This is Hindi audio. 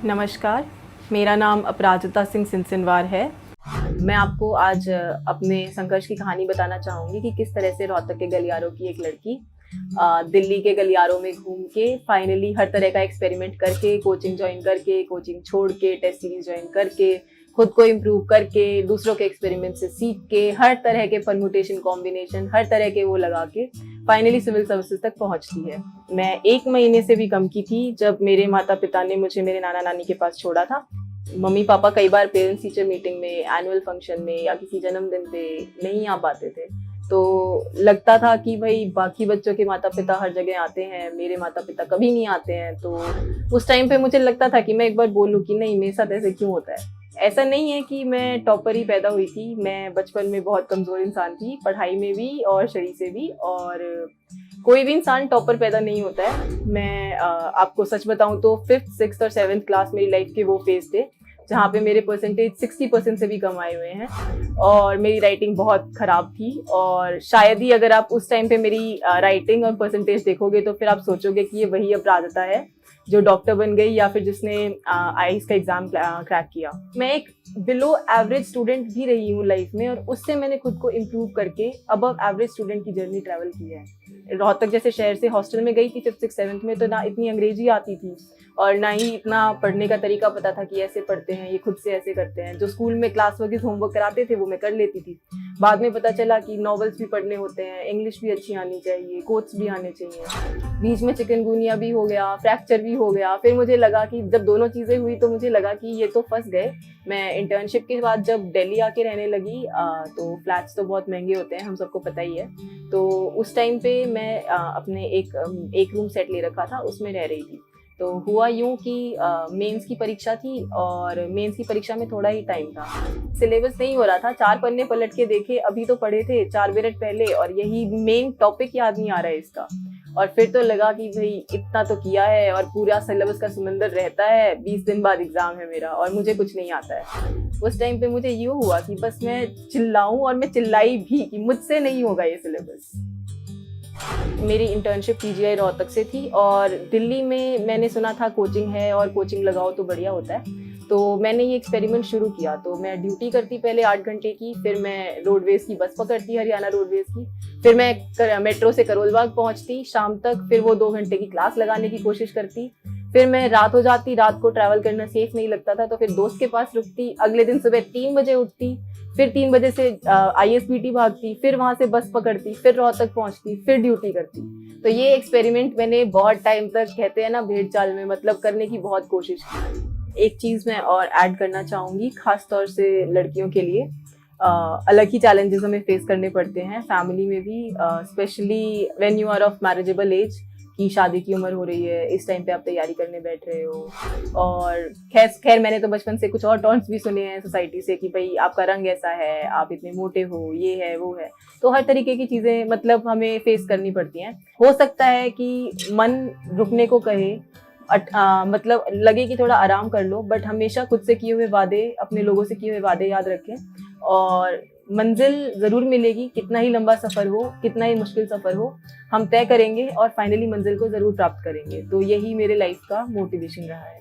नमस्कार, मेरा नाम अपराजिता सिंह सिनसिनवार है। मैं आपको आज अपने संघर्ष की कहानी बताना चाहूँगी कि किस तरह से रोहतक के गलियारों की एक लड़की दिल्ली के गलियारों में घूम के फाइनली हर तरह का एक्सपेरिमेंट करके, कोचिंग ज्वाइन करके, कोचिंग छोड़ के, टेस्ट सीरीज ज्वाइन करके, खुद को इम्प्रूव करके, दूसरों के एक्सपेरिमेंट से सीख के, हर तरह के परम्यूटेशन कॉम्बिनेशन, हर तरह के वो लगा के फाइनली सिविल सर्विसेज तक पहुंचती है। मैं 1 महीने से भी कम की थी जब मेरे माता पिता ने मुझे मेरे नाना नानी के पास छोड़ा था। मम्मी पापा कई बार पेरेंट्स टीचर मीटिंग में, एनुअल फंक्शन में या किसी जन्मदिन पे नहीं आ पाते थे, तो लगता था कि भाई बाकी बच्चों के माता पिता हर जगह आते हैं, मेरे माता पिता कभी नहीं आते हैं। तो उस टाइम पे मुझे लगता था कि मैं एक बार बोलूँ कि नहीं, मेरे साथ ऐसे क्यों होता है। ऐसा नहीं है कि मैं टॉपर ही पैदा हुई थी, मैं बचपन में बहुत कमज़ोर इंसान थी, पढ़ाई में भी और शरीर से भी, और कोई भी इंसान टॉपर पैदा नहीं होता है। मैं आपको सच बताऊं तो 5th, 6th और 7th क्लास मेरी लाइफ के वो फेज थे जहाँ पे मेरे परसेंटेज 60% से भी कम आए हुए हैं और मेरी राइटिंग बहुत ख़राब थी। और शायद ही अगर आप उस टाइम पे मेरी राइटिंग और परसेंटेज देखोगे तो फिर आप सोचोगे कि ये वही अपराजिता है जो डॉक्टर बन गई या फिर जिसने आईएएस का एग्ज़ाम क्रैक किया। मैं एक बिलो एवरेज स्टूडेंट भी रही हूँ लाइफ में, और उससे मैंने खुद को इम्प्रूव करके अबव एवरेज स्टूडेंट की जर्नी ट्रैवल की है। रोहतक जैसे शहर से हॉस्टल में गई थी 5th, 6th, 7th में, तो ना इतनी अंग्रेजी आती थी और ना ही इतना पढ़ने का तरीका पता था कि ऐसे पढ़ते हैं, ये खुद से ऐसे करते हैं। जो स्कूल में क्लास वर्क होमवर्क कराते थे वो मैं कर लेती थी। बाद में पता चला कि नॉवेल्स भी पढ़ने होते हैं, इंग्लिश भी अच्छी आनी चाहिए, कोट्स भी आने चाहिए। बीच में चिकनगुनिया भी हो गया, फ्रैक्चर भी हो गया। फिर मुझे लगा कि जब दोनों चीज़ें हुई तो मुझे लगा कि ये तो फंस गए। मैं इंटर्नशिप के बाद जब दिल्ली आके रहने लगी तो फ्लैट्स तो बहुत महंगे होते हैं, हम सबको पता ही है। तो उस टाइम पे मैं अपने एक रूम सेट ले रखा था, उसमें रह रही थी। तो हुआ यूं कि मेंस की परीक्षा थी और मेंस की परीक्षा में थोड़ा ही टाइम था, सिलेबस नहीं हो रहा था। 4 पन्ने पलट के देखे, अभी तो पढ़े थे 4 मिनट पहले और यही मेन टॉपिक याद नहीं आ रहा है इसका। और फिर तो लगा कि भाई इतना तो किया है और पूरा सिलेबस का समंदर रहता है, 20 दिन बाद एग्जाम है मेरा और मुझे कुछ नहीं आता है। उस टाइम पे मुझे यूँ हुआ कि बस मैं चिल्लाऊं, और मैं चिल्लाई भी कि मुझसे नहीं होगा ये सिलेबस। मेरी इंटर्नशिप पीजीआई रोहतक से थी और दिल्ली में मैंने सुना था कोचिंग है और कोचिंग लगाओ तो बढ़िया होता है। तो मैंने ये एक्सपेरिमेंट शुरू किया। तो मैं ड्यूटी करती पहले 8 घंटे की, फिर मैं रोडवेज़ की बस पकड़ती, हरियाणा रोडवेज़ की, फिर मैं मेट्रो से करोल बाग पहुंचती शाम तक, फिर वो 2 घंटे की क्लास लगाने की कोशिश करती। फिर मैं रात हो जाती, रात को ट्रैवल करना सेफ नहीं लगता था तो फिर दोस्त के पास रुकती। अगले दिन सुबह 3 बजे उठती, फिर 3 बजे से आईएसबीटी भागती, फिर वहां से बस पकड़ती, फिर रोहतक पहुंचती, फिर ड्यूटी करती। तो ये एक्सपेरिमेंट मैंने बहुत टाइम तक, कहते हैं ना भेड़ चाल में, मतलब करने की बहुत कोशिश की। एक चीज़ मैं और ऐड करना चाहूँगी, खास तौर से लड़कियों के लिए अलग ही चैलेंजेस हमें फेस करने पड़ते हैं फैमिली में भी, specially when you are of marriageable age, की शादी की उम्र हो रही है, इस टाइम पे आप तैयारी करने बैठ रहे हो। और खैर मैंने तो बचपन से कुछ और टॉन्ट्स भी सुने हैं सोसाइटी से कि भाई आपका रंग ऐसा है, आप इतने मोटे हो, ये है वो है। तो हर तरीके की चीज़ें मतलब हमें फेस करनी पड़ती हैं। हो सकता है कि मन रुकने को कहे, मतलब लगे कि थोड़ा आराम कर लो, बट हमेशा खुद से किए हुए वादे, अपने लोगों से किए हुए वादे याद रखें और मंजिल ज़रूर मिलेगी। कितना ही लंबा सफ़र हो, कितना ही मुश्किल सफ़र हो, हम तय करेंगे और फाइनली मंजिल को ज़रूर प्राप्त करेंगे। तो यही मेरे लाइफ का मोटिवेशन रहा है।